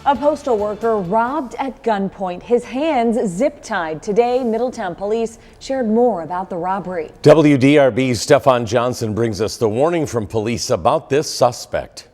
A postal worker robbed at gunpoint, his hands zip-tied. Today, Middletown Police shared more about the robbery. WDRB's Stefan Johnson brings us the warning from police about this suspect.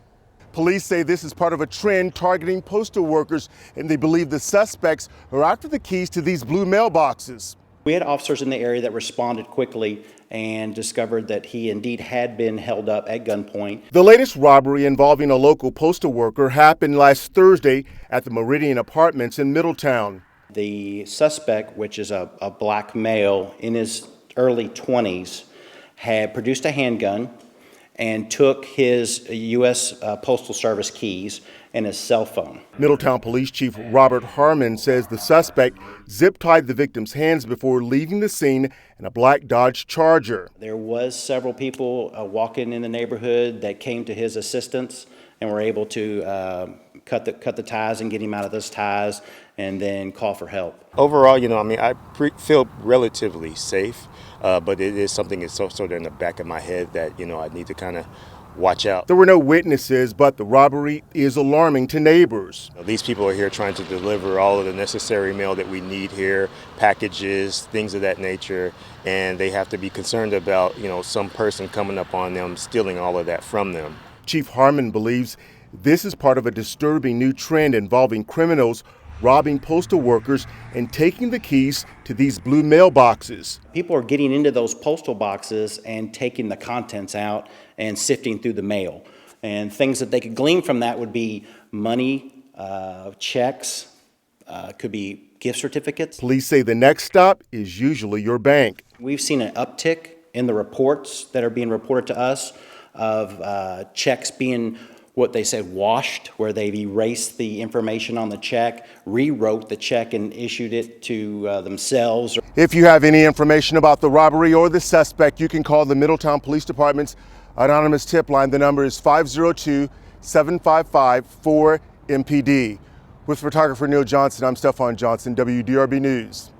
Police say this is part of a trend targeting postal workers, and they believe the suspects are after the keys to these blue mailboxes. We had officers in the area that responded quickly and discovered that he indeed had been held up at gunpoint. The latest robbery involving a local postal worker happened last Thursday at the Meridian Apartments in Middletown. The suspect, which is a black male in his early 20s, had produced a handgun and took his U.S. Postal Service keys and his cell phone. Middletown Police Chief Robert Harmon says the suspect zip-tied the victim's hands before leaving the scene in a black Dodge Charger. There was several people walking in the neighborhood that came to his assistance and were able to cut the ties and get him out of those ties and then call for help. Overall, I feel relatively safe, but it is something that's sort of in the back of my head that, I need to kind of watch out. There were no witnesses, but the robbery is alarming to neighbors. These people are here trying to deliver all of the necessary mail that we need here, packages, things of that nature, and they have to be concerned about, some person coming up on them, stealing all of that from them. Chief Harmon believes this is part of a disturbing new trend involving criminals robbing postal workers and taking the keys to these blue mailboxes. People are getting into those postal boxes and taking the contents out and sifting through the mail. And things that they could glean from that would be money, checks, could be gift certificates. Police say the next stop is usually your bank. We've seen an uptick in the reports that are being reported to us of checks being what they say washed, where they've erased the information on the check, rewrote the check and issued it to themselves. If you have any information about the robbery or the suspect, you can call the Middletown Police Department's anonymous tip line. The number is 502-755-4MPD. With photographer Neil Johnson, I'm Stefan Johnson, WDRB News.